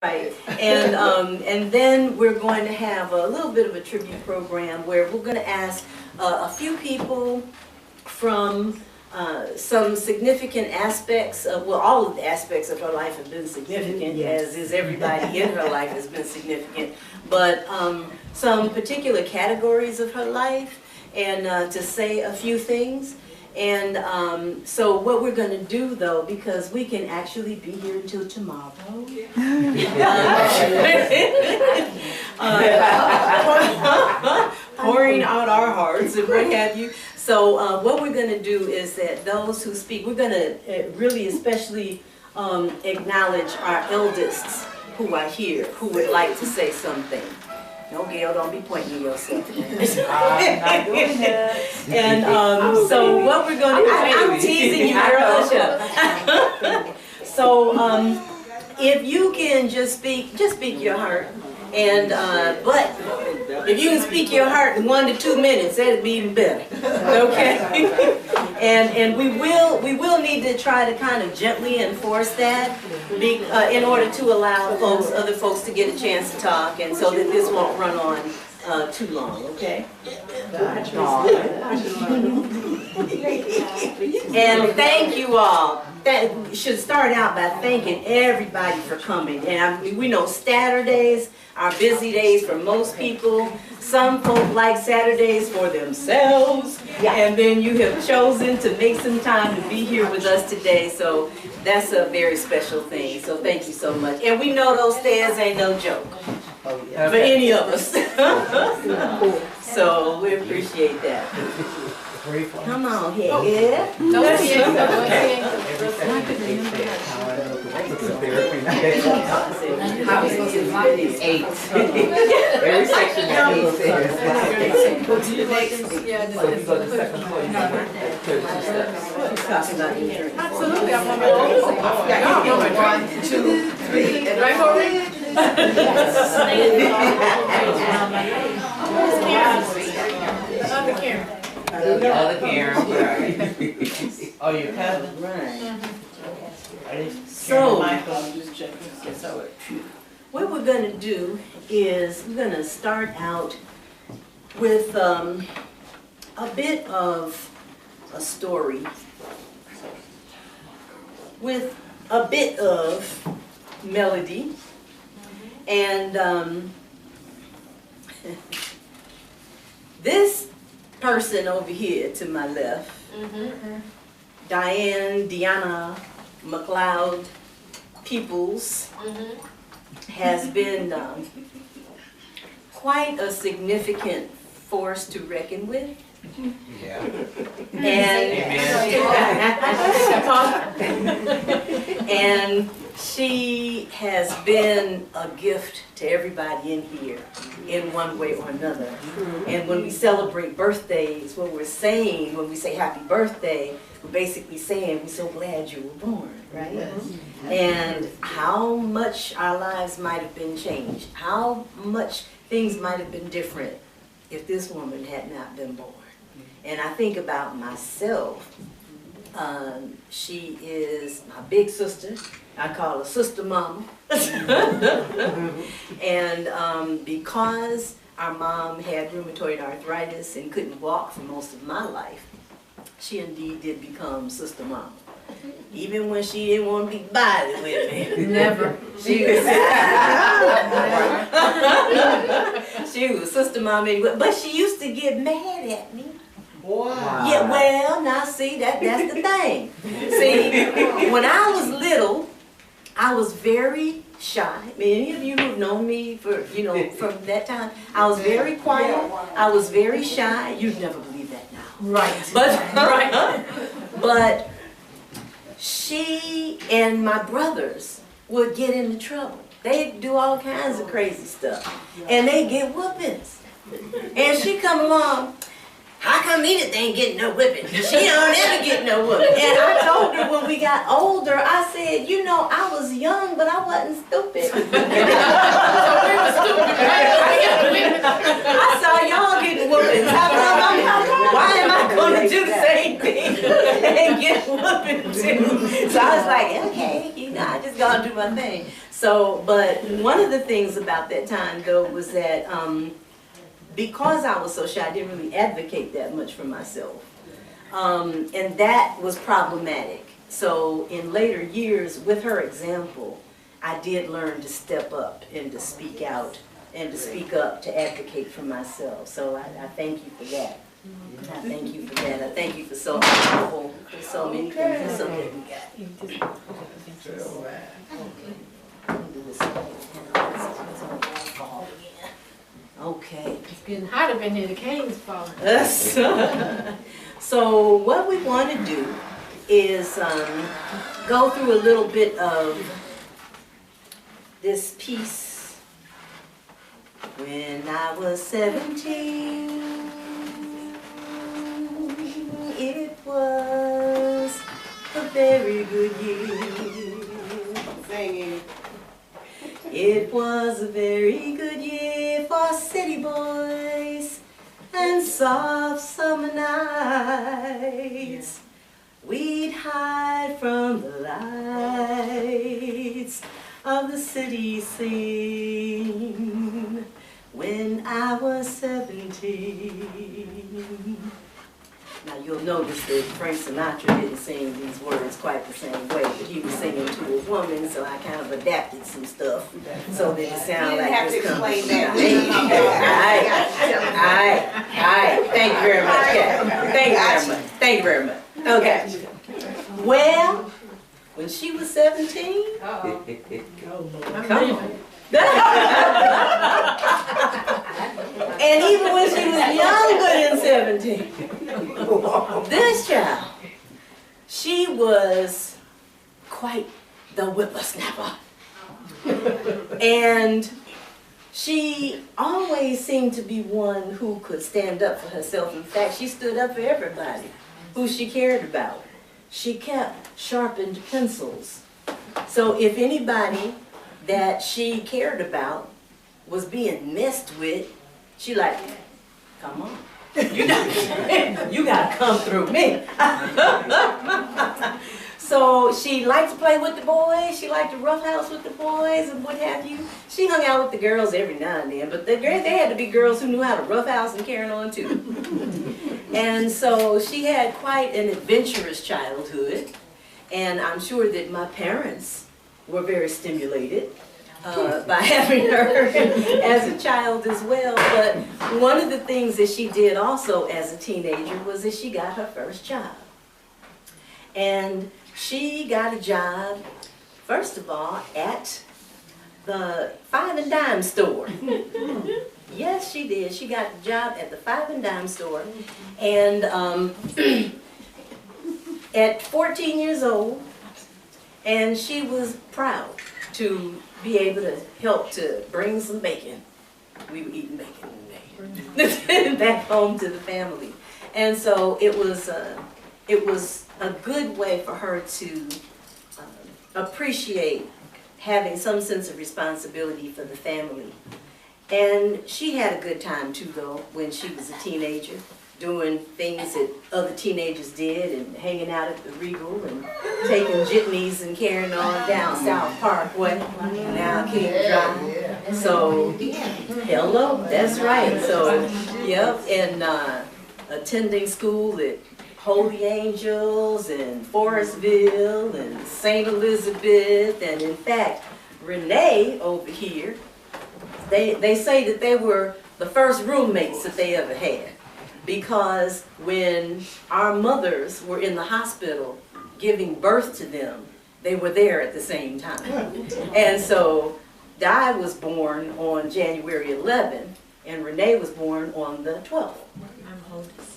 Right, and then we're going to have a little bit of a tribute program where we're going to ask a few people from some significant aspects of, well, all of the aspects of her life have been significant, yes, as is everybody in her life has been significant, but some particular categories of her life, and to say a few things. And so what we're going to do, though, because we can actually be here until tomorrow, pouring out our hearts and what have you. So what we're going to do is that those who speak, we're going to really especially acknowledge our eldest who are here, who would like to say something. No, Gail, don't be pointing at yourself. I'm not doing that. And so what we're going to do, I'm teasing you, girl. So if you can just speak your heart. And but if you can speak your heart in 1 to 2 minutes, that'd be even better. Okay. And we will need to try to kind of gently enforce that in order to allow other folks to get a chance to talk, and so that this won't run on too long. Okay. And thank you all. That should start out by thanking everybody for coming. And we know Saturdays are busy days for most people. Some folk like Saturdays for themselves. And then you have chosen to make some time to be here with us today. So that's a very special thing. So thank you so much. And we know those stairs ain't no joke for any of us. So we appreciate that. Come on here. Yeah. No, every section that he says. Absolutely, I'm on my own. 1, 2, 3, and right forward. Other camera. Other camera. Oh, you're coming? Right. So, what we're going to do is we're going to start out with a bit of a story, with a bit of melody, and this person over here to my left, Dianne McLeod Peoples, has been quite a significant force to reckon with. Yeah. And she has been a gift to everybody in here in one way or another. And when we celebrate birthdays, what we're saying when we say happy birthday, we're basically saying we're so glad you were born, right? Yes. And how much our lives might have been changed, how much things might have been different if this woman had not been born. And I think about myself. She is my big sister. I call her Sister Mama. And because our mom had rheumatoid arthritis and couldn't walk for most of my life, she indeed did become Sister Mama. Even when she didn't want to be bothered with me. Never. She was, she was Sister Mama, but she used to get mad at me. Wow. Yeah, well, now see, that's the thing. See, when I was little, I was very shy. Many of you who've known me for, from that time, I was very quiet. I was very shy. You'd never believe that now. Right. But she and my brothers would get into trouble. They'd do all kinds of crazy stuff. And they'd get whoopings. And she'd come along, how come Edith ain't getting no whipping? She don't ever get no whipping. And I told her when we got older, I said, I was young, but I wasn't stupid. I saw y'all getting whoopings. Why am I going to do the same thing and get whooping too? So I was like, okay, I just gotta do my thing. So, but one of the things about that time though was that because I was so shy, I didn't really advocate that much for myself. And that was problematic. So in later years, with her example, I did learn to step up and to speak out and to speak up, to advocate for myself. So I thank you for that. I thank you for that. I thank you for so many things. So many we got. Okay. It's getting hot up in here, the cane's falling. So what we want to do is go through a little bit of this piece. When I was 17, it was a very good year. Singing. It was a very good year for city boys and soft summer nights. We'd hide from the lights of the city scene when I was 17. Now you'll notice that Frank Sinatra didn't sing these words quite the same way, but he was singing to a woman, so I kind of adapted some stuff so that it sounded like have to this explain coming. that. All right. Thank you very much, Kat. Thank you very much. Okay. Well, when she was 17, Uh-oh. come on. And even when she was younger than 17, this child, she was quite the whippersnapper. And she always seemed to be one who could stand up for herself. In fact, she stood up for everybody who she cared about. She kept sharpened pencils. So if anybody that she cared about was being messed with, she like, come on. You gotta come through me. So she liked to play with the boys, she liked to roughhouse with the boys and what have you. She hung out with the girls every now and then, but they had to be girls who knew how to roughhouse and carry on too. And so she had quite an adventurous childhood, and I'm sure that my parents were very stimulated by having her as a child as well. But one of the things that she did also as a teenager was that she got her first job. And she got a job, first of all, at the 5 and dime store. Yes, she did. She got a job at the 5 and dime store. And at 14 years old, and she was proud to be able to help to bring some bacon. We were eating bacon today. Back home to the family. And so it was a good way for her to appreciate having some sense of responsibility for the family. And she had a good time too, though, when she was a teenager, doing things that other teenagers did and hanging out at the Regal and taking jitneys and carrying on down South Parkway, now King Drive. So, hello, that's right. So, yep, and attending school at Holy Angels and Forestville and St. Elizabeth, and in fact, Renee over here, they say that they were the first roommates that they ever had, because when our mothers were in the hospital giving birth to them, they were there at the same time. And so Di was born on January 11th, and Renee was born on the 12th. I'm oldest.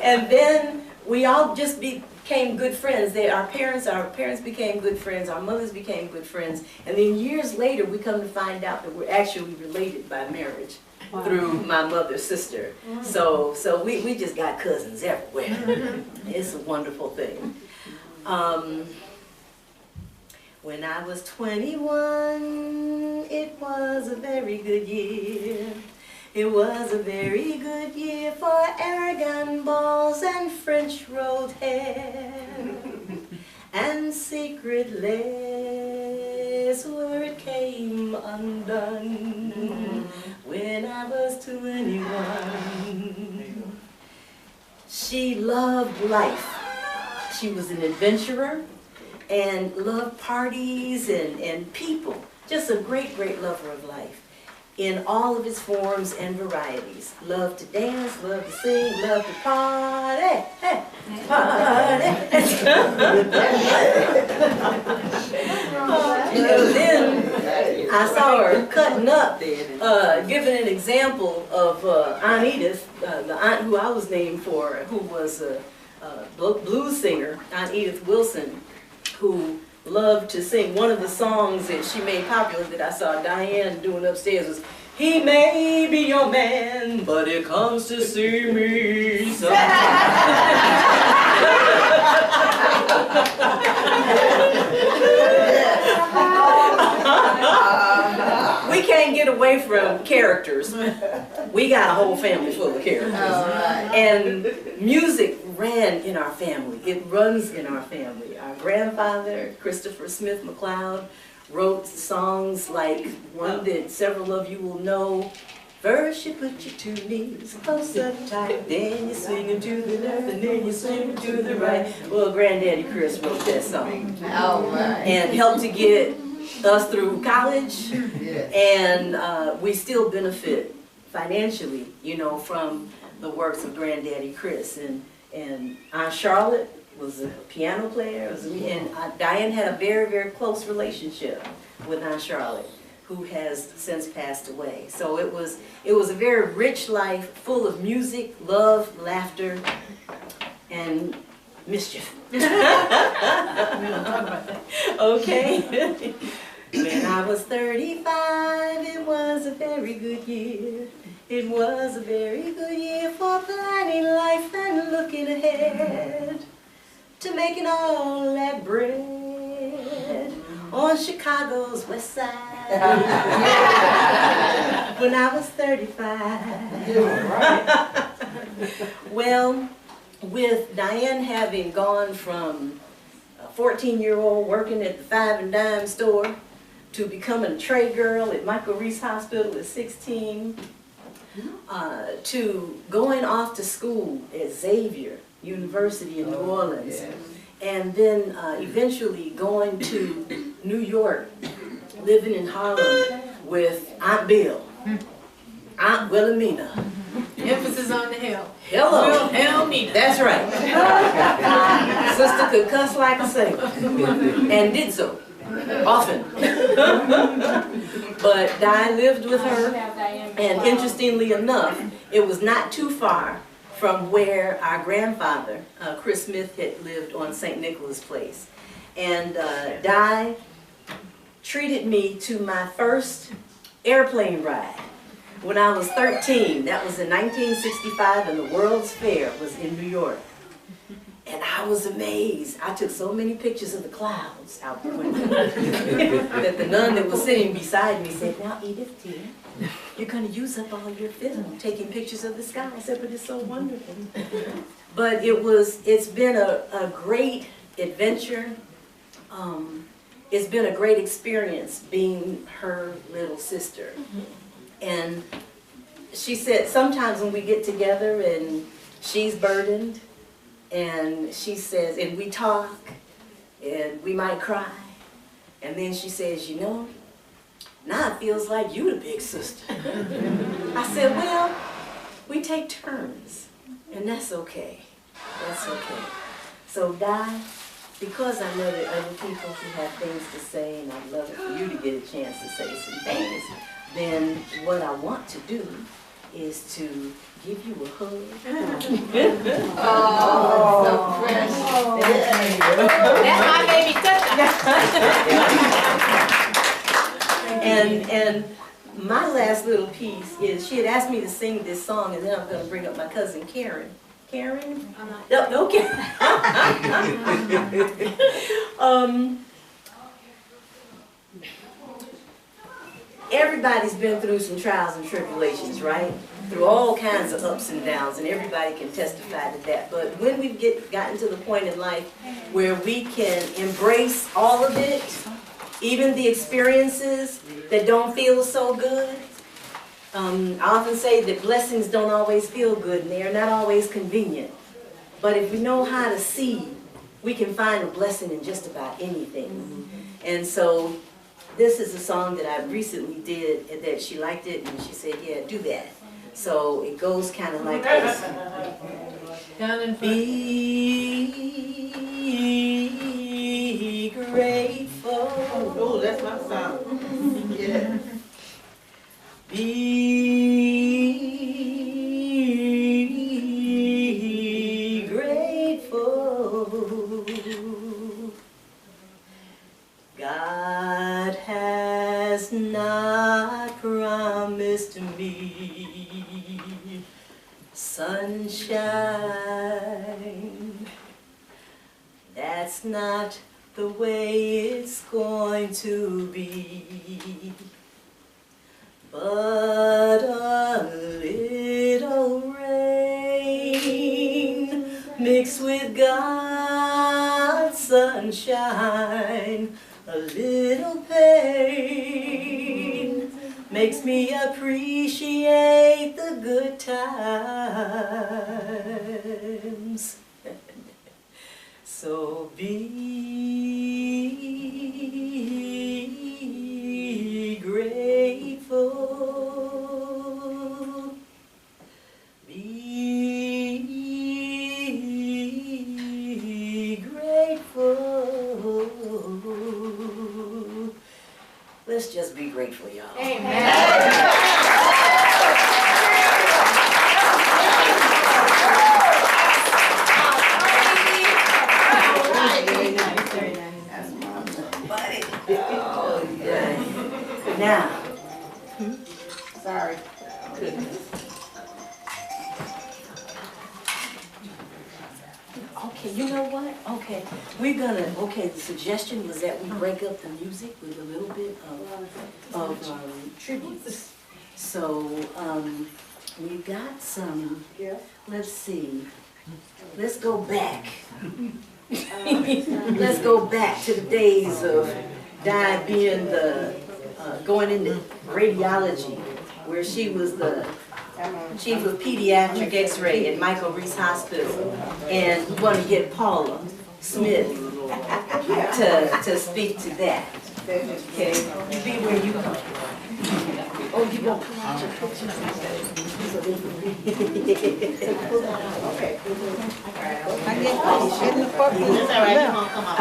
And then we all just became good friends. Our parents became good friends, our mothers became good friends, and then years later we come to find out that we're actually related by marriage. Wow. Through my mother's sister. So we just got cousins everywhere. It's a wonderful thing. When I was 21, it was a very good year. It was a very good year for Aragon balls and French rolled hair and secret lays where it came undone when I was 21. She loved life. She was an adventurer and loved parties and people. Just a great, great lover of life in all of its forms and varieties. Loved to dance, loved to sing, loved to party, hey, party. And then I saw her cutting up, giving an example of Aunt Edith, the aunt who I was named for, who was a blues singer, Aunt Edith Wilson, who loved to sing. One of the songs that she made popular that I saw Dianne doing upstairs was, "He may be your man, but he comes to see me We can't get away from characters. We got a whole family full of characters. And music ran in our family. It runs in our family. Our grandfather, Christopher Smith McLeod, wrote songs like one that several of you will know. First you put your two knees close up tight, then you swing them to the left, and then you swing them to the right. Well, Granddaddy Chris wrote that song. And helped to get us through college. And we still benefit financially, you know, from the works of Granddaddy Chris. And Aunt Charlotte was a piano player, and Dianne had a very, very close relationship with Aunt Charlotte, who has since passed away. So it was a very rich life, full of music, love, laughter, and mischief. Okay. When I was 35, it was a very good year. It was a very good year for planning life and looking ahead to making all that bread on Chicago's west side. When I was 35. Well, with Dianne having gone from a 14-year-old working at the Five and Dime store to becoming a tray girl at Michael Reese Hospital at 16, to going off to school at Xavier University in New Orleans, and then eventually going to New York, living in Harlem with Aunt Bill, Aunt Wilhelmina. Emphasis on the hell. Hello. Wilhelmina. That's right. Sister could cuss like a sailor, and did so often. But Di lived with her, and interestingly enough, it was not too far from where our grandfather, Chris Smith, had lived on St. Nicholas Place. And Di treated me to my first airplane ride when I was 13. That was in 1965, and the World's Fair was in New York. And I was amazed. I took so many pictures of the clouds out the window that the nun that was sitting beside me said, "Now, Edith, dear, you're going to use up all your film taking pictures of the sky." I said, "But it's so wonderful." But it's been a great adventure. It's been a great experience being her little sister. And she said sometimes when we get together and she's burdened, and she says, and we talk, and we might cry, and then she says, "You know, now it feels like you the big sister." I said, "Well, we take turns, and that's okay. That's okay." So Di, because I know that other people who have things to say, and I'd love for you to get a chance to say some things, then what I want to do is to give you a hug. Oh, so fresh. That's my baby touch. And my last little piece is, she had asked me to sing this song, and then I'm going to bring up my cousin Karen. Karen? No, Karen. Everybody's been through some trials and tribulations, right? through all kinds of ups and downs, and everybody can testify to that. But when we've gotten to the point in life where we can embrace all of it, even the experiences that don't feel so good, I often say that blessings don't always feel good, and they are not always convenient. But if we know how to see, we can find a blessing in just about anything. And so this is a song that I recently did, and that she liked it, and she said, yeah, do that. So it goes kind of like this. Down in front. Be grateful. Oh, that's my song. Yeah. Be grateful. God has not promised me sunshine. That's not the way it's going to be. But a little rain mixed with God's sunshine, a little pain makes me appreciate the good times. So be grateful. Be grateful. Let's just be grateful, y'all. Now, Sorry. okay, you know what? Okay, the suggestion was that we break up the music with a little bit of tributes. So, we've got some, let's see, let's go back. Let's go back to the days of Dianne being going into radiology, where she was the chief of pediatric x-ray at Michael Reese Hospital. And we want to get Paula Smith to speak to that. Okay, you be where you come. Oh, you won't come out your picture. Okay. I get in the purple. That's all right, you won't come out.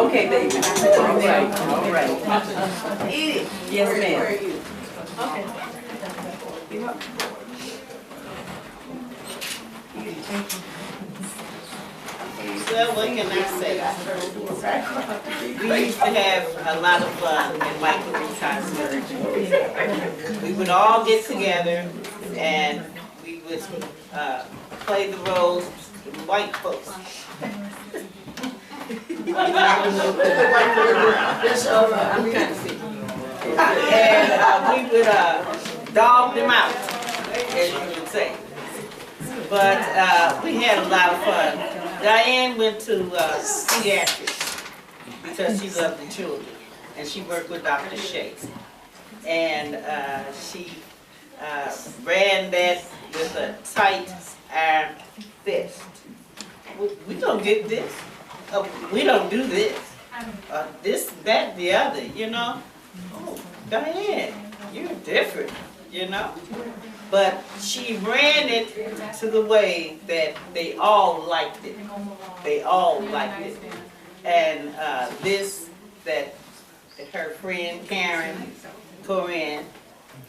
Okay, baby. All right. Yes, ma'am. Okay. Well, what can I say? We used to have a lot of fun in Michael Reese Hospital. We would all get together and we would play the roles of white folks. And we would dog them out, as you would say. But we had a lot of fun. Dianne went to pediatrics because she loved the children, and she worked with Dr. Shea. And she ran that with a tight iron fist. We don't get this. We don't do this. This, that, the other, you know. Oh, Dianne, you're different, you know. But she ran it to the way that they all liked it. They all liked it. And that her friend Karen, Corinne,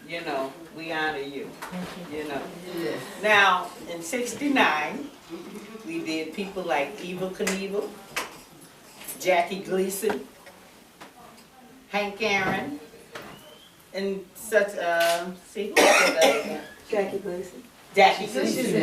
you know, we honor you, you know. Now, in '69, we did people like Evel Knievel, Jackie Gleason, Hank Aaron, and such, see, who was that again? Jackie Gleason. Jackie Gleason.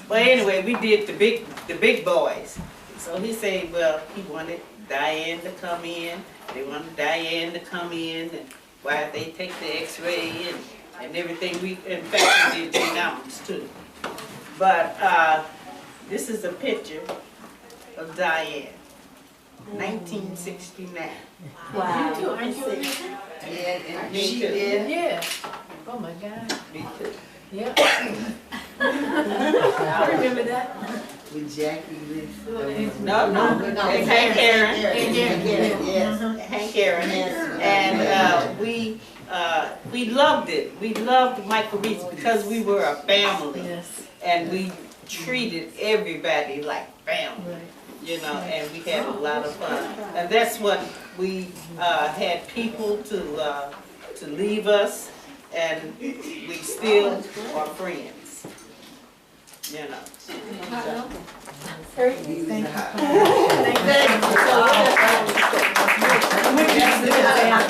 But anyway, we did the big boys. So he said, well, he wanted Dianne to come in. They wanted Dianne to come in, and why they take the x-ray and everything. In fact, we did genomics too. But this is a picture of Dianne, 1969. Wow. You too, aren't you? And She too. did? Yeah. Oh my God. Me too. Yeah. I remember that. With Jackie, with No, Hank Aaron. Hank Aaron. And we loved it. We loved Michael Reese because we were a family. Yes. And we treated everybody like family. You know, and we had a lot of fun. And that's what we had people to leave us, and we still are friends. You know.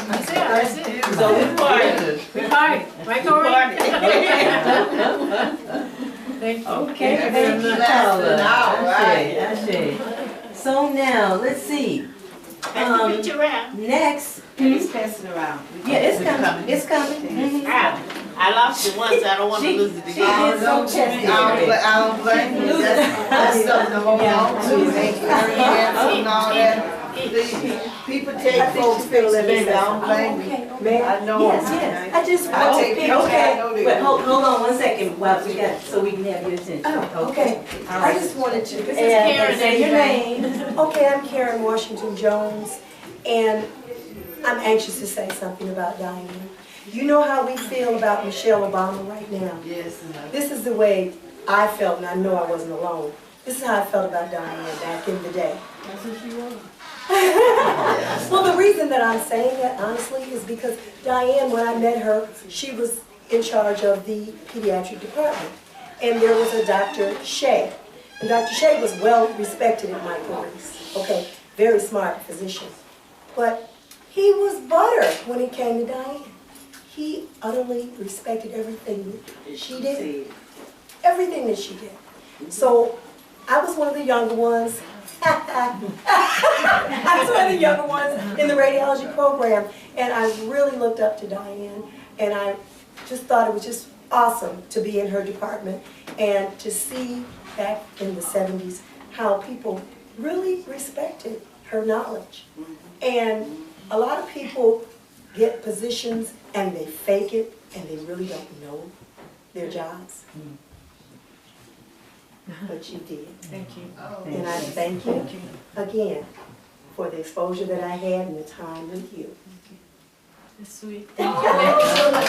So we party. We party. Right, Corey? Thank you. Okay, That's thank you, less than an hour, Paula. right? I see. So now, let's see. Reach around. Next, It's passing around. yeah, it's coming, it's coming. Mhm. I lost it once. I don't want to She- lose it she again. did so testy. I don't blame you. That's something to hold on to. They carry and all that. People take folks things, baby. I don't blame you. May I know. Yes, yes. I just I want take people, people, I know okay, they but do. hold on one second while we got, so we can have your attention. Oh, okay. All I right. just wanted to This is add Karen, and say your everybody. name. Okay, I'm Karen Washington Jones, and I'm anxious to say something about Dianne. You know how we feel about Michelle Obama right now. Yes, This is the way I felt, and I know I wasn't alone. This is how I felt about Dianne back in the day. that's what she was. Well, the reason that I'm saying that, honestly, is because Dianne, when I met her, she was in charge of the pediatric department. And there was a Dr. Shea. And Dr. Shea was well respected at Michael Reese. Okay, very smart physician. But he was butter when it came to Dianne. He utterly respected everything that she did. Everything that she did. So I was one of the younger ones. I was one of the younger ones in the radiology program, and I really looked up to Dianne, and I just thought it was just awesome to be in her department and to see back in the 70s how people really respected her knowledge. And a lot of people get positions and they fake it and they really don't know their jobs. But you did. Thank you. And I thank you again for the exposure that I had and the time with you. That's sweet. Thank you. Thank you so much.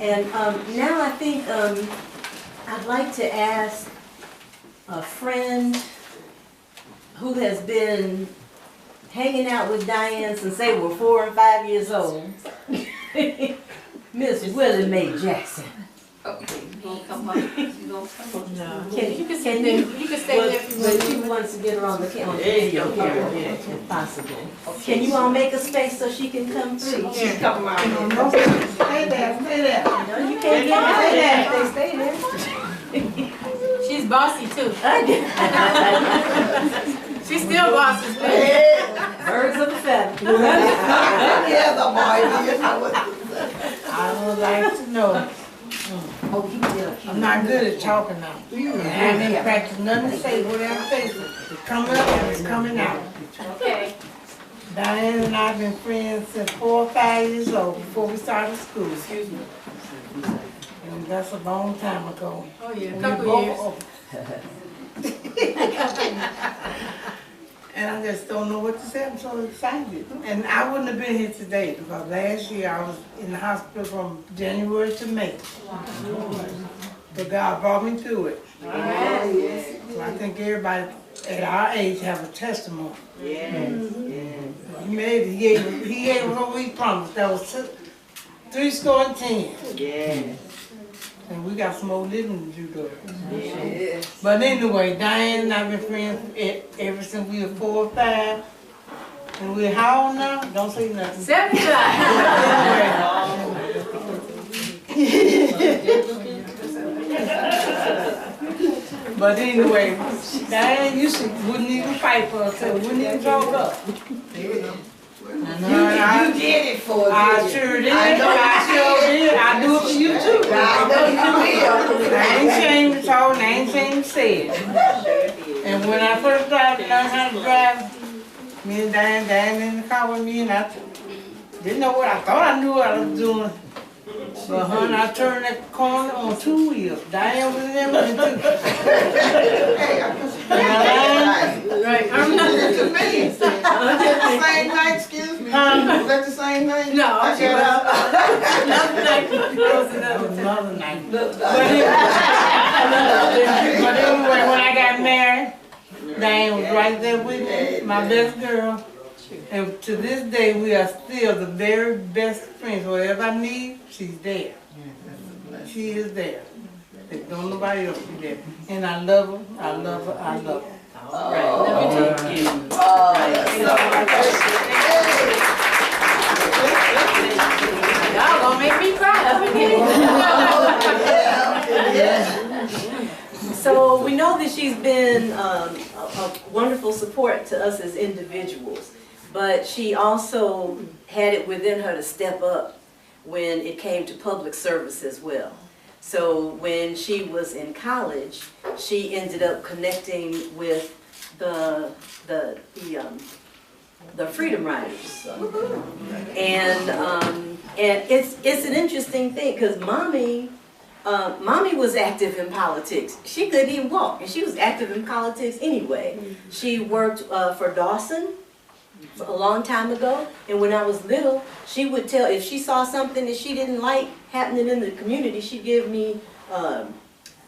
And now I think I'd like to ask a friend who has been hanging out with Dianne since they were 4 and 5 years old, Miss Willie Mae Jackson. Okay, you gonna come up? You gonna come up? No. Can You can stay there. You can stay there if you But want. she wants to get her on the There you video go. camera, if possible. Can you all make a space so she can come through? She's coming around here. Stay there, stay there. No, you can't get her there if they stay there. She's bossy too. I She's still bossy. Birds of a feather. Yeah, the boy, I would like to know, I'm not good at talking now. I haven't practiced nothing to say, whatever face is coming up and it's coming out. Okay. Dianne and I have been friends since 4 or 5 years old, before we started school. Excuse me. And that's a long time ago. Oh yeah, a We couple both- years. And I just don't know what to say, I'm so excited. And I wouldn't have been here today, because last year I was in the hospital from January to May. But God brought me through it. So I think everybody at our age have a testimony. Yes, He made it, he gave us what we promised, that was 10. yes. And we got some more living to do though. But anyway, Dianne and I have been friends ever since we were 4 or 5. And we're how old now? Don't say nothing. 75. But anyway, Diane wouldn't even fight for herself, wouldn't even talk up. You did it for us. I sure did. I know I sure did. I do it for you too. I know you will. I ain't ashamed to talk, and I ain't ashamed to say it. And when I first learned how to drive, me and Diane in the car with me, and I didn't know what I thought I knew what I was doing. But honey, I turned that corner on 2 wheels. Diane was in there with me too. Right. To me. Same night, excuse me. Was that the same night? No, I shut up. Another night. Another night. But anyway, when I got married, Diane was right there with me, my best girl. And to this day, we are still the very best friends. Whatever I need, she's there. She is there. There's don't nobody else be there. And I love her, I love her, I love her. Y'all gonna make me cry up in here. So we know that she's been a wonderful support to us as individuals, but she also had it within her to step up when it came to public service as well. So when she was in college, she ended up connecting with the Freedom Riders, and it's an interesting thing because Mommy was active in politics. She couldn't even walk, and she was active in politics anyway. She worked for Dawson a long time ago, and when I was little, she would tell, if she saw something that she didn't like happening in the community, she'd give me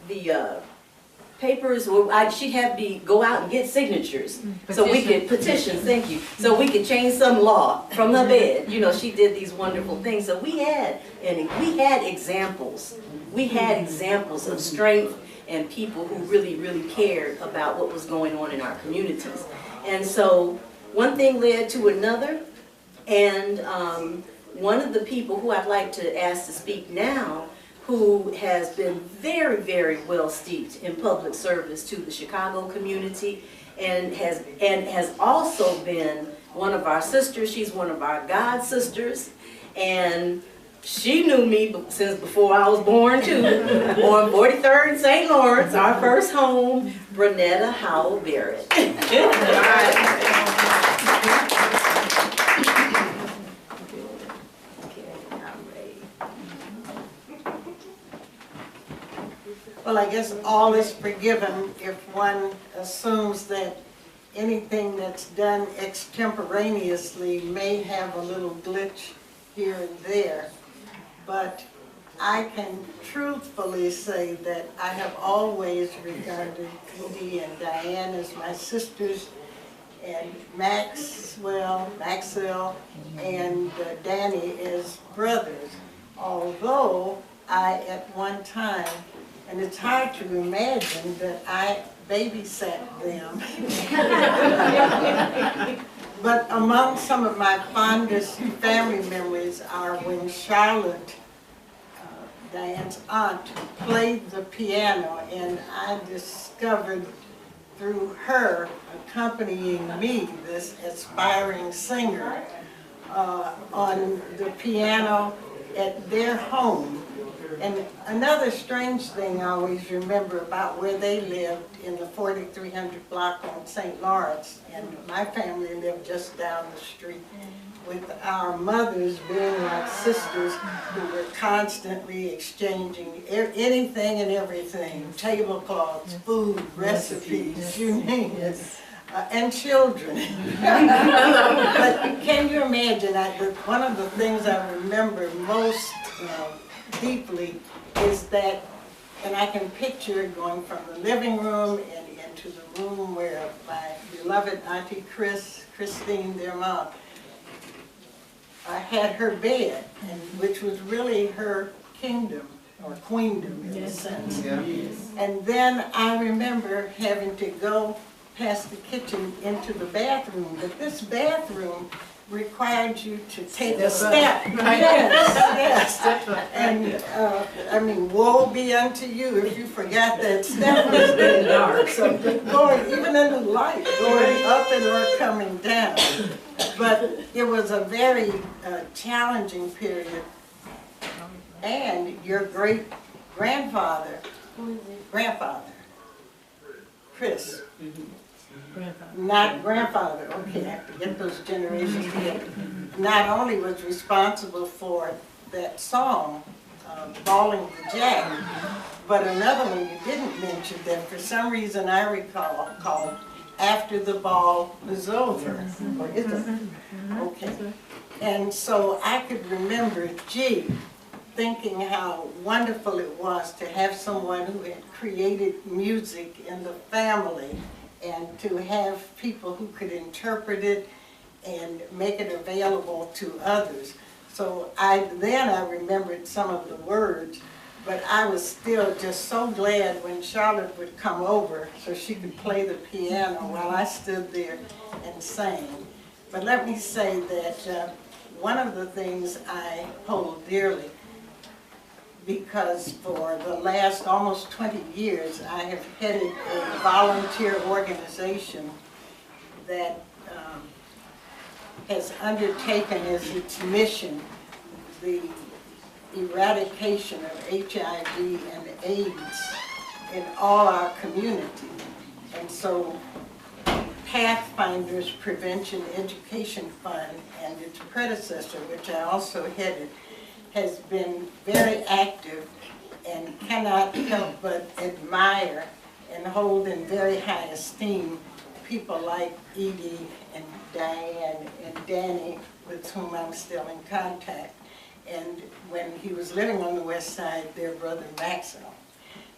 the papers, or she'd have me go out and get signatures, so we could, petitions, thank you, so we could change some law from her bed. You know, she did these wonderful things, so we had examples. We had examples of strength and people who really, really cared about what was going on in our communities. And so one thing led to another, and one of the people who I'd like to ask to speak now, who has been very, very well steeped in public service to the Chicago community, and has also been one of our sisters. She's one of our God sisters, and she knew me since before I was born too, on 43rd and St. Lawrence, our first home, Brunetta Howell Barrett. Well, I guess all is forgiven if one assumes that anything that's done extemporaneously may have a little glitch here and there. But I can truthfully say that I have always regarded Edie and Diane as my sisters, and Maxwell and Danny as brothers. Although I at one time, and it's hard to imagine that I babysat them. But among some of my fondest family memories are when Charlotte, Diane's aunt, played the piano, and I discovered through her accompanying me, this aspiring singer, on the piano at their home. And another strange thing I always remember about where they lived in the 4300 block on St. Lawrence, and my family lived just down the street, with our mothers being like sisters who were constantly exchanging anything and everything, tablecloths, food, recipes, you name it, and children. But can you imagine, one of the things I remember most deeply is that, and I can picture going from the living room and into the room where my beloved Auntie Christine, their mom, had her bed, and which was really her kingdom or queendom in a sense. Yeah. And then I remember having to go past the kitchen into the bathroom, but this bathroom required you to take a step. Yes, yes. And, I mean, woe be unto you if you forgot that step was in dark. So going, even in the light, going up and or coming down. But it was a very challenging period. And your great-grandfather, Chris, not grandfather, okay, I have to get those generations together, not only was responsible for that song, Balling the Jack, but another one you didn't mention that for some reason I recall called After the Ball Was Over, or is it? Okay. And so I could remember, gee, thinking how wonderful it was to have someone who had created music in the family and to have people who could interpret it and make it available to others. So then I remembered some of the words, but I was still just so glad when Charlotte would come over so she could play the piano while I stood there and sang. But let me say that one of the things I hold dearly, because for the last almost 20 years I have headed a volunteer organization that has undertaken as its mission the eradication of HIV and AIDS in all our community. And so Pathfinders Prevention Education Fund and its predecessor, which I also headed, has been very active and cannot help but admire and hold in very high esteem people like Edie and Dianne and Danny, with whom I'm still in contact. And when he was living on the west side, their brother Maxwell.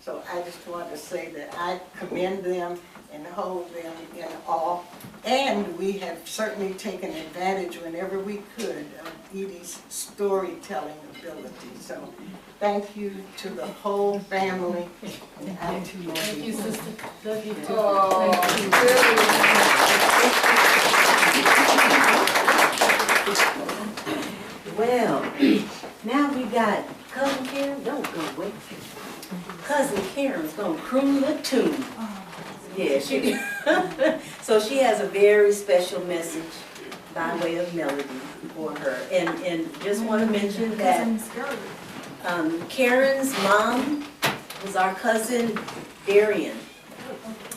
So I just want to say that I commend them and hold them in awe. And we have certainly taken advantage whenever we could of Edie's storytelling ability. So thank you to the whole family and to you. Thank you, sister. Love you too. Oh, Well, now we got Cousin Karen, don't go away. Cousin Karen's gonna croon the tune. Yeah, she so she has a very special message by way of melody for her. And just want to mention that Karen's mom was our cousin Dianne.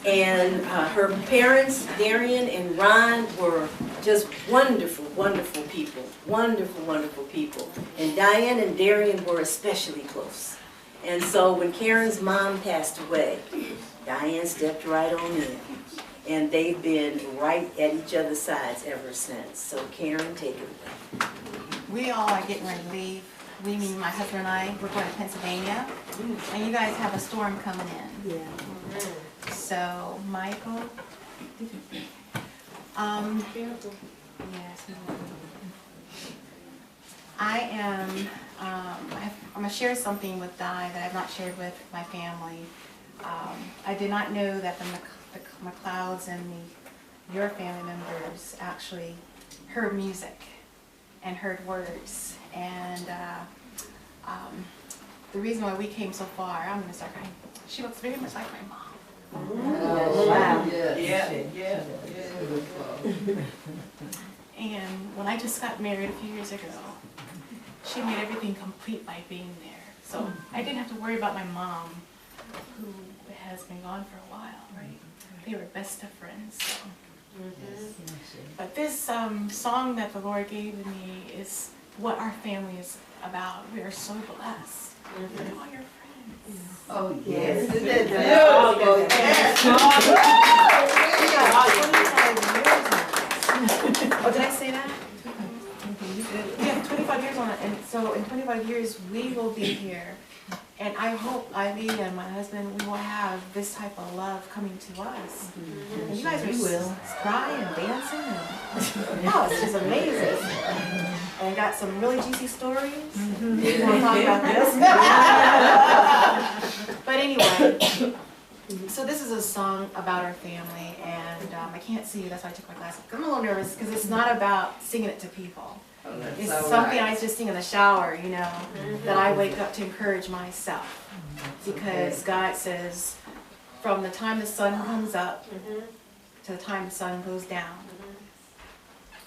And her parents, Darian and Ron, were just wonderful, wonderful people. Wonderful, wonderful people. And Dianne and Darian were especially close. And so when Karen's mom passed away, Dianne stepped right on in. And they've been right at each other's sides ever since. So Karen, take it away. We all are getting ready to leave. We, mean my husband and I, we're going to Pennsylvania. And you guys have a storm coming in. Yeah. So, Michael, yes, I am, I'm going to share something with Di that I've not shared with my family. I did not know that the McLeods and your family members actually heard music and heard words. And the reason why we came so far, I'm going to start crying. She looks very much like my mom. Wow. Yeah. And when I just got married a few years ago, she made everything complete by being there. So I didn't have to worry about my mom, who has been gone for a while, right? They were best of friends. So. But this song that the Lord gave me is what our family is about. We are so blessed. We're all your friends. Oh, yes. Oh, did I say that? Yeah, 25 years on it, and so in 25 years we will be here, and I hope Ivy and my husband, we will have this type of love coming to us. And you guys are crying and dancing, and oh, it's just amazing. And got some really juicy stories. You want to talk about this? But anyway, So this is a song about our family, and I can't see you, that's why I took my glasses. I'm a little nervous because it's not about singing it to people. It's something I just sing in the shower, you know, that I wake up to encourage myself. Because God says, from the time the sun comes up to the time the sun goes down,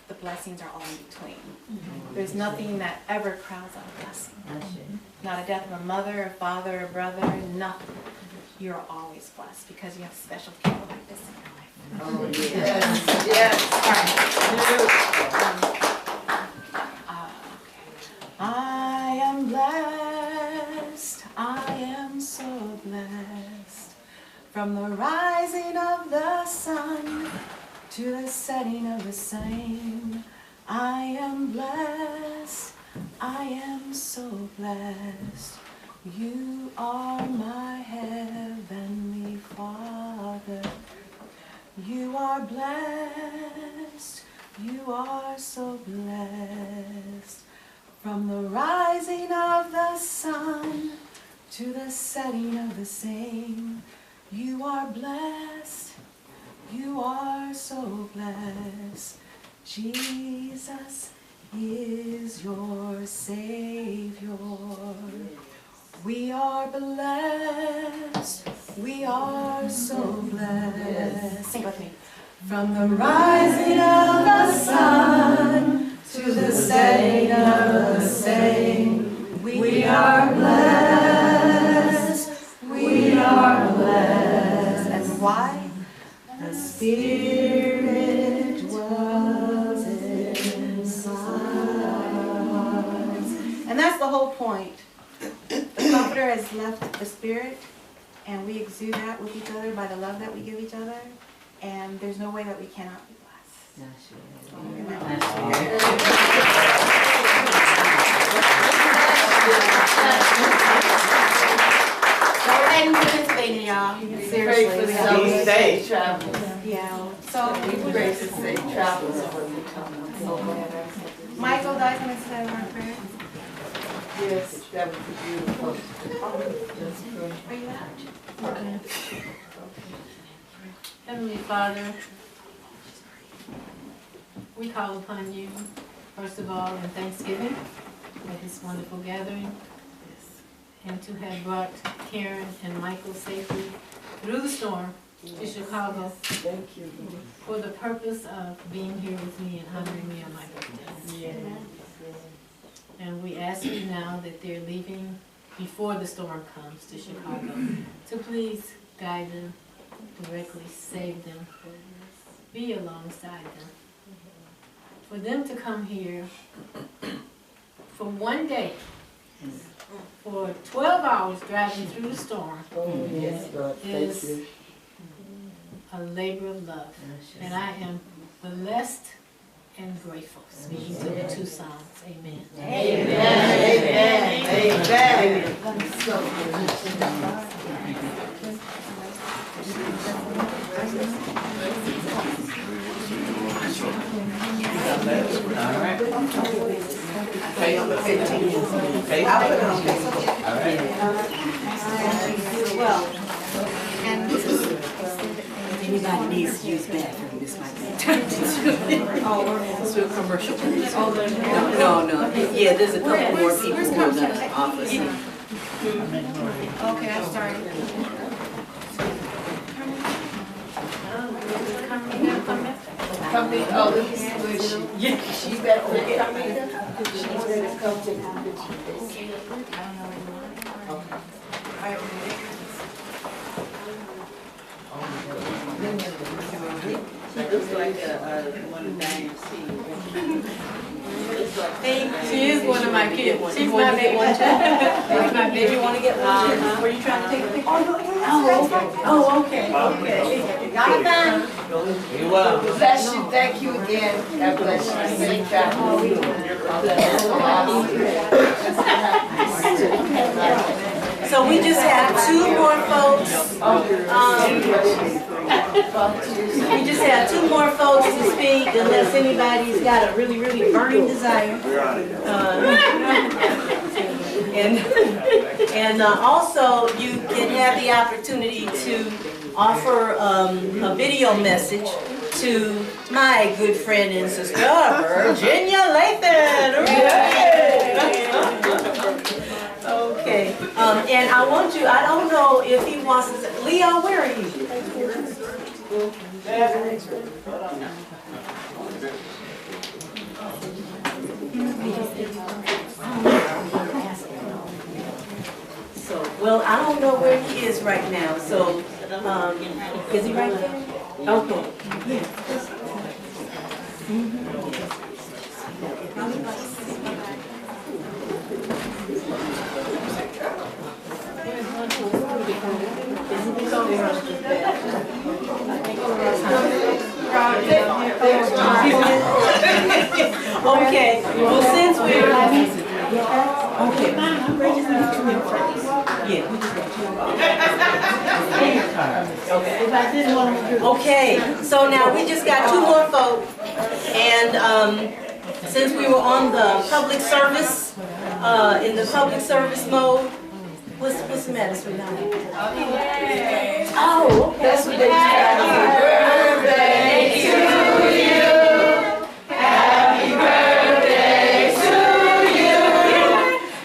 the blessings are all in between. There's nothing that ever crowds out a blessing. Not a death of a mother, a father, a brother, nothing. You're always blessed because you have special people like this in your life. Oh, yes, yes. I am blessed, I am so blessed, from the rising of the sun to the setting of the same. I am blessed, I am so blessed. You are my heavenly Father. You are blessed, you are so blessed. From the rising of the sun to the setting of the same. You are blessed, you are so blessed. Jesus is your Savior. We are blessed, we are so blessed. Sing with me. From the rising of the sun to the setting of the same, we are blessed, we are blessed. And why? The Spirit dwells inside our hearts. And that's the whole point. The Comforter has left the Spirit, and we exude that with each other by the love that we give each other, and there's no way that we cannot be blessed. So we're heading to Pennsylvania, y'all. Seriously. We got Be safe travels. yeah. So we Pray for safe travels. Michael, guys, I'm going to say our prayer. Yes, that would be beautiful. Are you out? Okay. Heavenly Father, we call upon you, first of all, in thanksgiving for this wonderful gathering, and to have brought Karen and Michael safely through the storm to Chicago. Thank you. For the purpose of being here with me and honoring me on my birthday. And we ask you now that they're leaving before the storm comes to Chicago to please guide them, directly save them, be alongside them. For them to come here for one day, for 12 hours driving through the storm, Oh, yes, Lord. Thank is you. a labor of love. And I am blessed and grateful. Speaking to the two songs. Amen. Amen. Amen. Amen. Well, and this is Anybody needs to use bathroom, this might be time to do a commercial. No. Yeah, there's a couple more people who are gonna offer some. okay, I'm sorry. Company, oh, let me see where she, yeah, she better forget. She's gonna come to She looks like one of Dianne's She is one of my kids. She's my baby. She's my baby. You wanna get one? Were you trying to take a picture? Oh, okay. Jonathan. You're welcome. Bless you, thank you again. God bless you. Safe travels. So we just have two more folks. We just have two more folks to speak unless anybody's got a really, really burning desire. And And also, you can have the opportunity to offer a video message to my good friend and sister, Virginia Lathan. Okay, and I want you, I don't know if he wants to, Leon, where are you? So, well, I don't know where he is right now, so, is he right there? Okay. Okay, well, since we're, okay. Yeah, we just got okay, so now we just got 2 more folks, and since we were on the public service, in the public service mode, what's the matter, sweetheart? Oh, okay. That's what they Happy birthday to you. Happy birthday to you.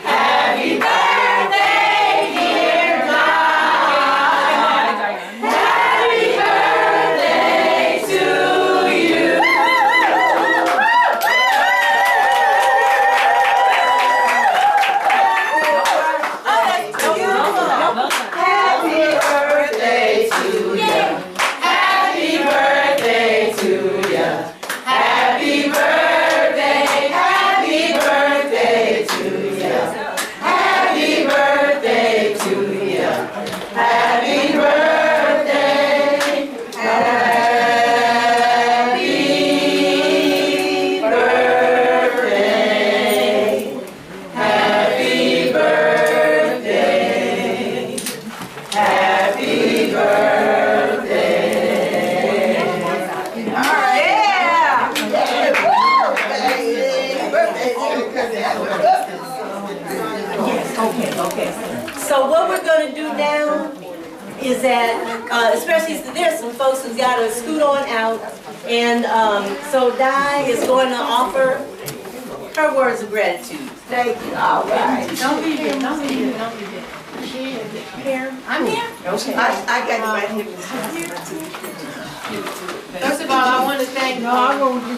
Happy birthday, dear God. Happy birthday to you. Happy birthday to you. Happy birthday to you. Happy birthday, happy birthday to you. Happy birthday to you. Happy birthday, happy birthday, happy birthday, happy birthday. All right. Okay. So what we're going to do now is that, especially there's some folks who've got to scoot on out, and so Di is going to offer her words of gratitude. Thank you, all right. Don't be here, don't be here, don't be here. Here, I'm here. Okay. I got to right here. First of all, I want to thank you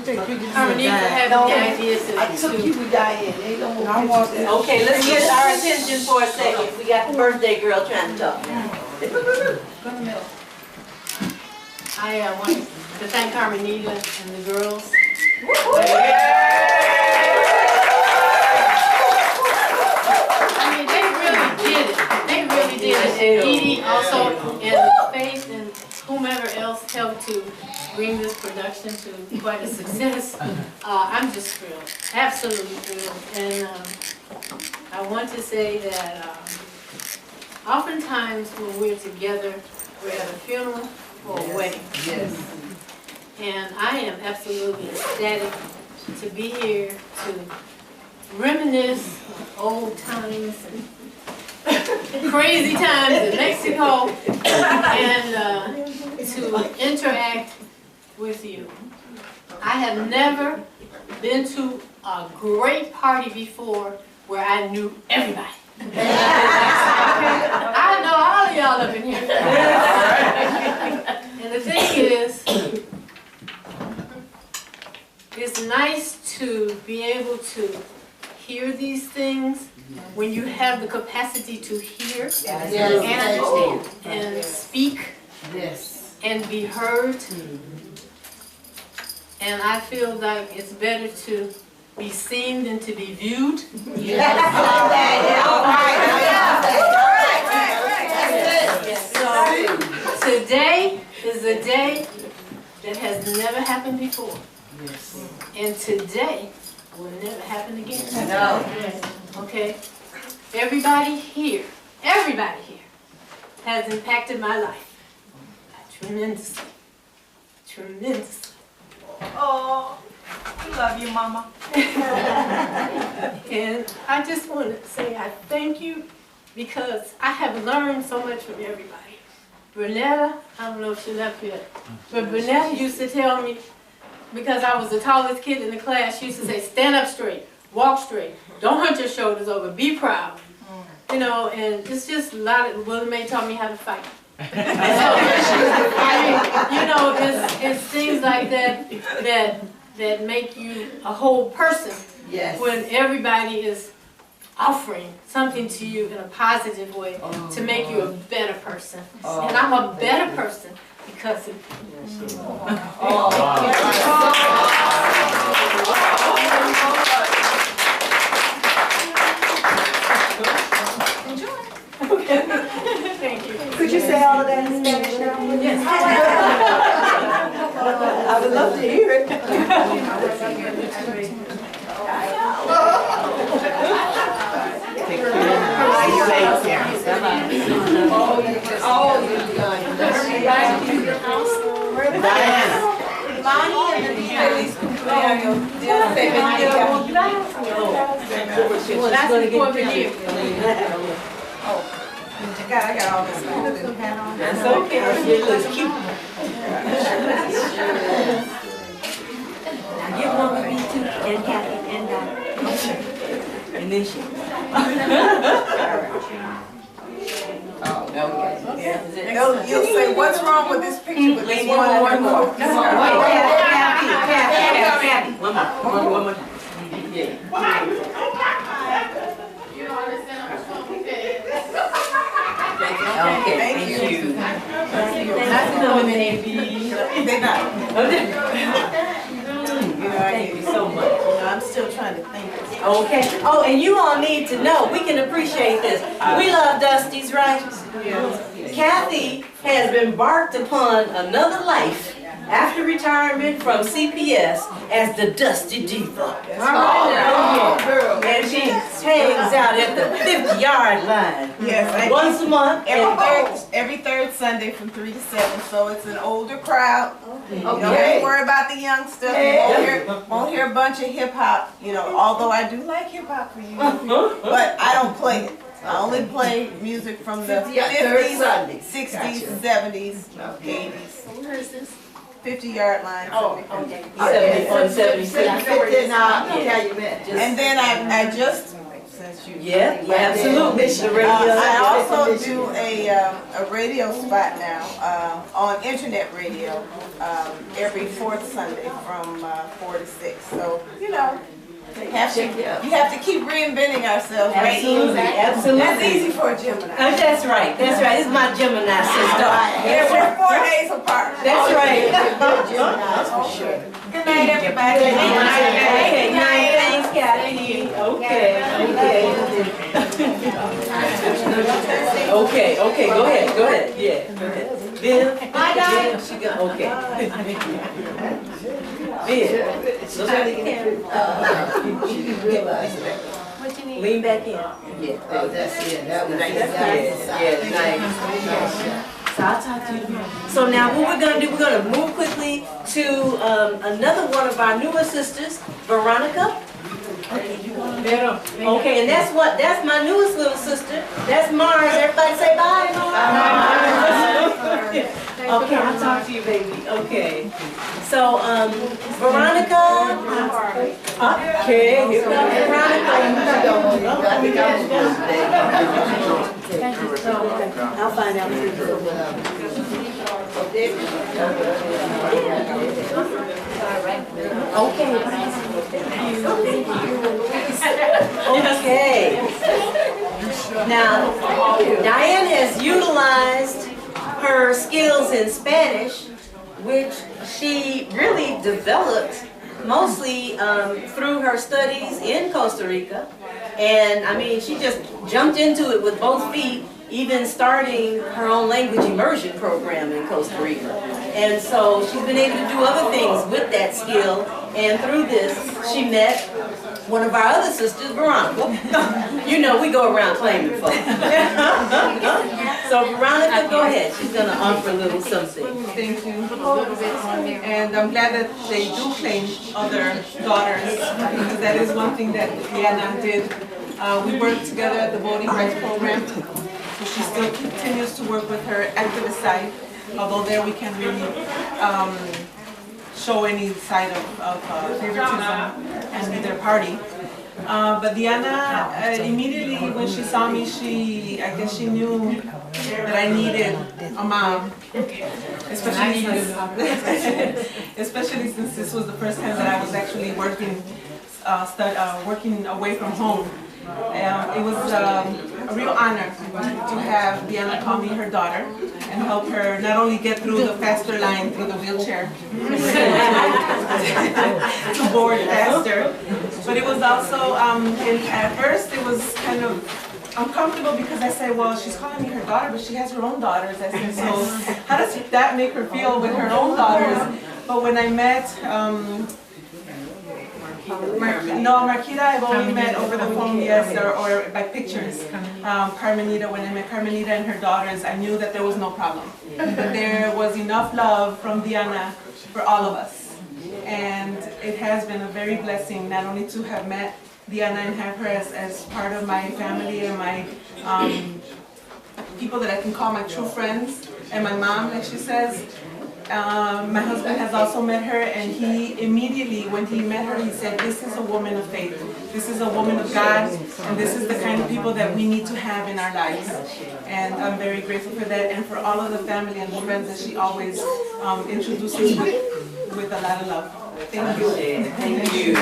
take pictures. Harmony for having the idea I took you with Diane, they don't want to. Okay, let's get our attention for a second. We got the birthday girl trying to talk. I want to thank Carmenita and the girls. I mean, they really did it. They really did it. And Edie also, and Faith and whomever else helped to bring this production to quite a success. I'm just thrilled, absolutely thrilled. And I want to say that oftentimes when we're together, we're at a funeral or a wedding. Yes. And I am absolutely ecstatic to be here to reminisce old times and crazy times in Mexico and to interact with you. I have never been to a great party before where I knew everybody. I know all of y'all up in here. And the thing is, it's nice to be able to hear these things when you have the capacity to hear and understand and speak and be heard. And I feel like it's better to be seen than to be viewed. So today is a day that has never happened before. And today will never happen again. No. Okay? Everybody here has impacted my life tremendously. Tremendously. Oh, we love you, Mama. And I just want to say I thank you because I have learned so much from everybody. Bernetta, I don't know if she left yet, but Bernetta used to tell me, because I was the tallest kid in the class, she used to say, stand up straight, walk straight, don't hunch your shoulders over, be proud. You know, and it's just a lot of, Willie Mae taught me how to fight. So, you know, it's things like that that make you a whole person. Yes. When everybody is offering something to you in a positive way to make you a better person. And I'm a better person because of Thank you. Could you say all of that in Spanish now? Yes. I would love to hear it. I got all this hat on. That's okay. She looks cute. Now give one with me too, and Kathy, and Donna. And then she. You'll say, what's wrong with this picture with this one more? Kathy. One more. Okay, thank you. That's coming in. They're not. Thank you so much. I'm still trying to think. Okay. Oh, and you all need to know, we can appreciate this. We love Dusties, right? Kathy has embarked upon another life after retirement from CPS as the Dusty Diva. And she hangs out at the 50-yard line. Yes, Once a month. every third Sunday from 3 to 7, so it's an older crowd. You don't have to worry about the young stuff. You won't hear a bunch of hip hop, you know, although I do like hip hop for you, but I don't play it. I only play music from the 50s, 60s, 70s, 80s. Where is this? 50-yard line. Oh, okay. 76. And then I just, since you. Yeah, absolutely. The radio. I also do a radio spot now, on internet radio, every fourth Sunday from 4 to 6. So, you know, you have to keep reinventing ourselves. Absolutely, absolutely. That's easy for a Gemini. That's right, that's right. This is my Gemini sister. Yeah, we're 4 days apart. That's right. Good night, everybody. Okay, night. Thanks, Kathy. Okay, go ahead. Yeah, go ahead. Bill? Hi, Dad. She got, okay. Bill, look at the camera. What you need? Lean back in. Yeah. Oh, that's it. That was Nice. So I'll talk to you. So now what we're gonna do, we're gonna move quickly to another one of our newer sisters, Veronica. Okay, and that's my newest little sister. That's Mars. Everybody say bye, Mars. Okay, I'll talk to you, baby. Okay. So, Veronica. Okay, here comes Veronica. I'll find out. Okay. Now, Dianne has utilized her skills in Spanish, which she really developed mostly through her studies in Costa Rica. And I mean, she just jumped into it with both feet, even starting her own language immersion program in Costa Rica. And so she's been able to do other things with that skill. And through this, she met one of our other sisters, Veronica. You know, we go around claiming folks. So Veronica, go ahead. She's going to offer a little something. Thank you. And I'm glad that they do claim other daughters, because that is one thing that Dianne did We work together at the Voting Rights Program. So she still continues to work with her activist side, although there we can't really show any side of favoritism and either party. But Dianne, immediately when she saw me, I guess she knew that I needed a mom, especially since this was the first time that I was actually working away from home. It was a real honor to have Dianne call me her daughter and help her not only get through the faster line through the wheelchair to board faster, but it was also, at first it was kind of uncomfortable because I said, well, she's calling me her daughter, but she has her own daughters. I said, so how does that make her feel with her own daughters? But when I met, Marquita, I've only met over the phone, yes, or by pictures. Carmenita, when I met Carmenita and her daughters, I knew that there was no problem. That there was enough love from Dianne for all of us. And it has been a very blessing not only to have met Dianne and have her as part of my family and my people that I can call my true friends, and my mom, like she says. My husband has also met her, and he immediately, when he met her, he said, this is a woman of faith. This is a woman of God, and this is the kind of people that we need to have in our lives. And I'm very grateful for that, and for all of the family and the friends that she always introduces with a lot of love. Thank you. Thank you.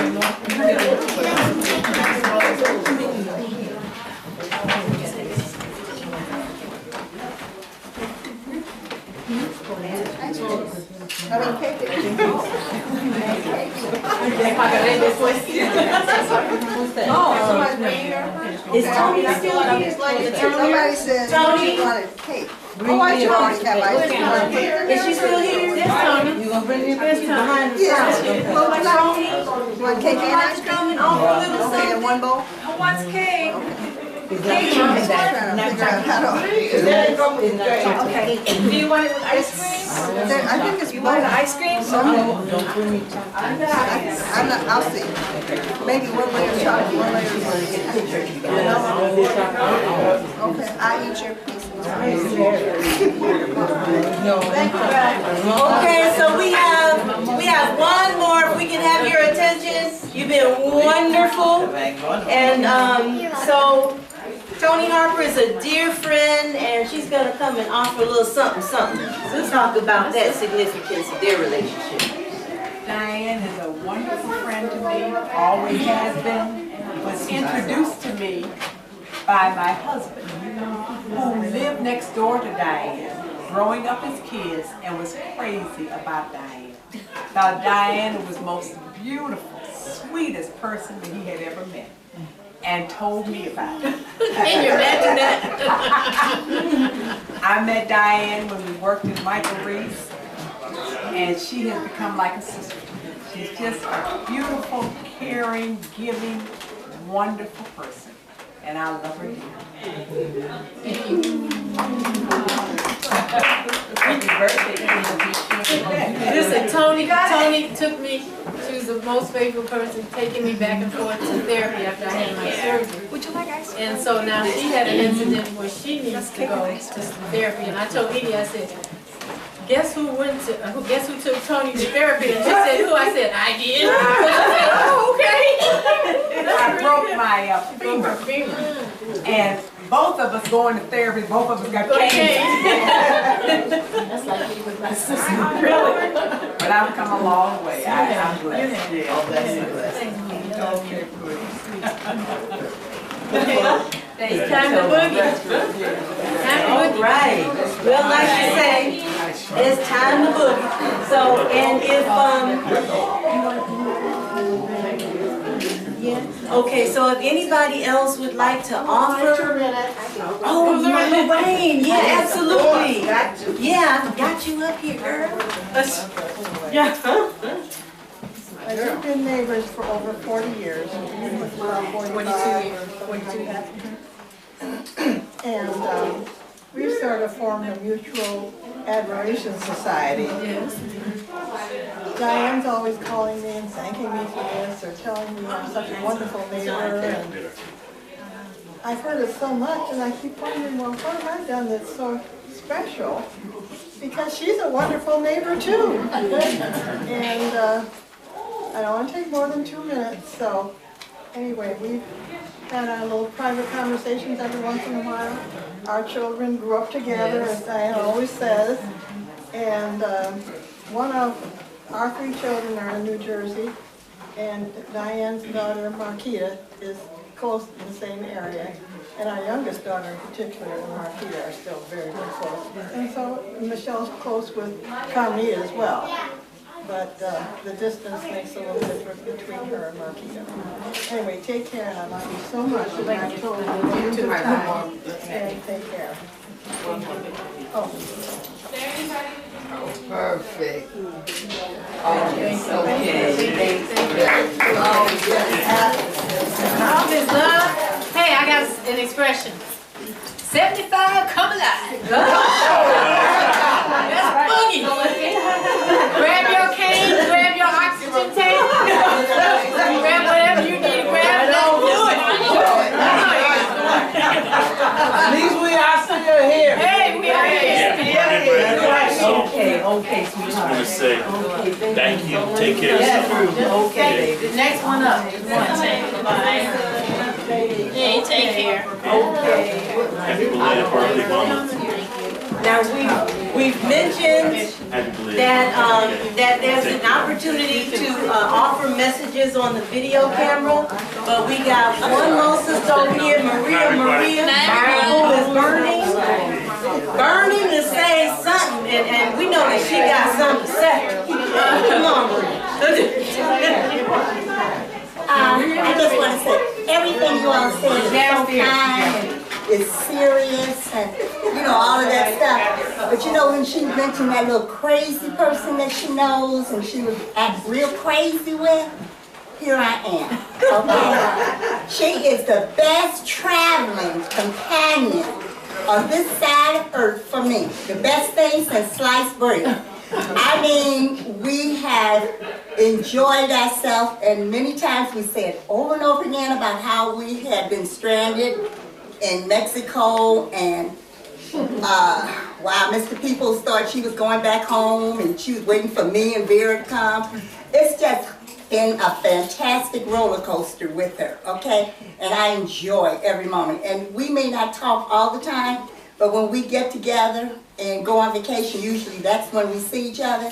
Is Tony still here? Somebody said she wanted cake. Oh, I should always have ice cream. Is she still here? There's Tony. You gonna bring your best behind the Yeah. Want cake and ice cream? Okay, in one bowl? Who wants cake? Trying to figure out how to. Okay. Do you want it with ice cream? I think it's You want the ice cream? I'm not, I'll see. Maybe one layer of chocolate, one layer of okay, I eat your piece. Okay, so we have one more. If we can have your attention, you've been wonderful. And so Toni Harper is a dear friend, and she's gonna come and offer a little something. We'll talk about that significance of their relationship. Dianne is a wonderful friend to me, always has been, was introduced to me by my husband, who lived next door to Dianne, growing up as kids, and was crazy about Dianne. Thought Dianne was the most beautiful, sweetest person that he had ever met, and told me about it. Can you imagine that? I met Dianne when we worked in Michael Reese, and she has become like a sister to me. She's just a beautiful, caring, giving, wonderful person, and I love her dearly. Happy birthday. Listen, Toni took me, she was the most faithful person, taking me back and forth to therapy after I had my surgery. Would you like ice cream? And so now she had an incident where she needs to go to therapy, and I told Edie, I said, guess who took Toni to therapy? And she said, who? I said, I did. I said, oh, okay. I broke my femur, and both of us going to therapy, both of us got cancer. That's like me with my sister. Really? But I've come a long way. I'm blessed. Yeah. Oh, that's a Okay, good. It's time to boogie. Time to boogie. Right. Well, like you say, it's time to boogie. So, and if, okay, so if anybody else would like to offer. Oh, Lorraine, yeah, absolutely. Yeah, I got you up here, girl. Yeah. We've been neighbors for over 40 years. You was about 42 years. And we've sort of formed a mutual admiration society. Yes. Diane's always calling me and thanking me for this, or telling me I'm such a wonderful neighbor. And I've heard it so much, and I keep wondering, well, what have I done that's so special? Because she's a wonderful neighbor too. And I don't want to take more than 2 minutes, so anyway, we've had our little private conversations every once in a while. Our children grew up together, as Dianne always says, and one of our 3 children are in New Jersey, and Diane's daughter, Marquita, is close in the same area. And our youngest daughter in particular and Marquita are still very, very close. And so Michelle's close with Carmita as well. But the distance makes a little difference between her and Marquita. Anyway, take care, and I love you so much. And I told you to time. And take care. Oh. Perfect. All this love. Hey, I got an expression. 75, come alive. That's boogie. Grab your cane, grab your oxygen tank, grab whatever you need to grab, let's do it. At least we are still here. Hey, we are here. Okay, sweetheart. Just want to say thank you. Take care of yourself. Okay, the next one up is one. Hey, take care. Happy belated birthday, Mama. Now, we've mentioned Happy belated that, that there's an opportunity to offer messages on the video camera, but we got one little sister over here, Maria, who is burning to say something, and we know that she got something to say. Come on, Maria. I just want to say, everything you all say is so kind, is serious, and you know, all of that stuff. But you know, when she mentioned that little crazy person that she knows and she would act real crazy with, here I am, okay? She is the best traveling companion on this side of earth for me. The best thing since sliced bread. I mean, we have enjoyed ourselves, and many times we said over and over again about how we had been stranded in Mexico, and while Mr. Peoples thought she was going back home and she was waiting for me and Vera to come. It's just been a fantastic roller coaster with her, okay? And I enjoy every moment. And we may not talk all the time, but when we get together and go on vacation, usually that's when we see each other,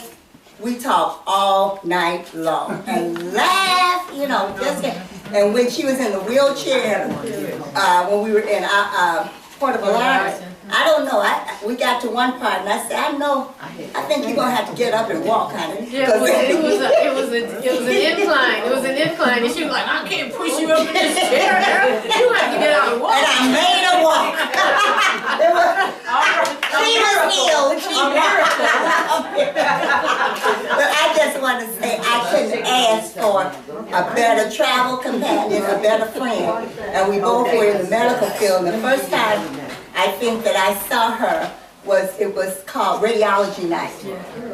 we talk all night long and laugh, you know, just and when she was in the wheelchair, when we were in Puerto Vallarta, I don't know, we got to one part and I said, I think you're going to have to get up and walk, honey. Yeah, it was an incline. It was an incline, and she was like, I can't push you up in this chair. You have to get out and walk. And I made her walk. She was healed. But I just want to say I couldn't ask for a better travel companion, a better friend. And we both were in the medical field. And the first time I think that I saw her it was called Radiology Night.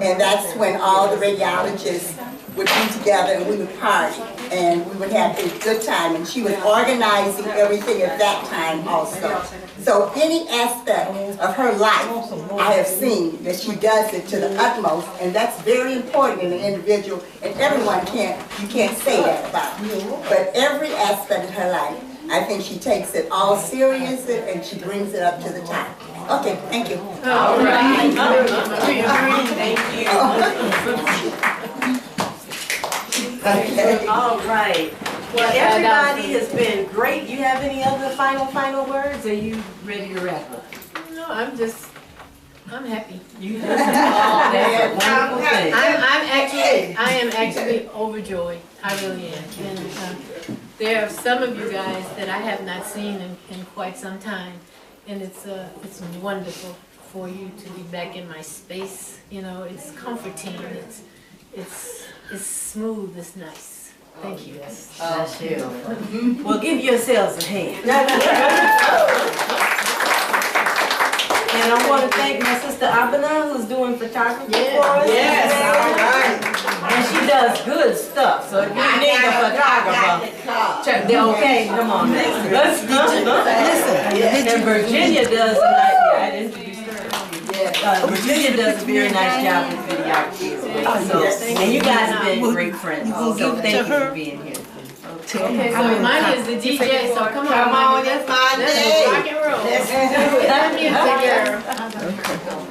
And that's when all the radiologists would be together and we would party and we would have a good time. And she was organizing everything at that time also. So any aspect of her life, I have seen that she does it to the utmost, and that's very important in an individual, and you can't say that about her. But every aspect of her life, I think she takes it all serious and she brings it up to the top. Okay, thank you. All right. Thank you. Okay. All right. Well, everybody has been great. You have any other final words? Or are you ready to wrap up? No, I'm happy. You just that's a wonderful thing. I am actually overjoyed. I really am. And there are some of you guys that I have not seen in quite some time, and it's wonderful for you to be back in my space. You know, it's comforting. It's smooth. It's nice. Thank you. That's you. Well, give yourselves a hand. And I want to thank my sister Abana, who's doing photography for us. Yes, And she does good stuff, so if you need a photographer, check, okay, come on. Let's listen. And Virginia does a nice, yeah, I introduced her. Virginia does a very nice job with videography. So, and you guys have been great friends, so thank you for being here. Okay, so mine is the DJ, so come on. Come on, that's my Let's day. rock and roll. Let's do it. Music, girl.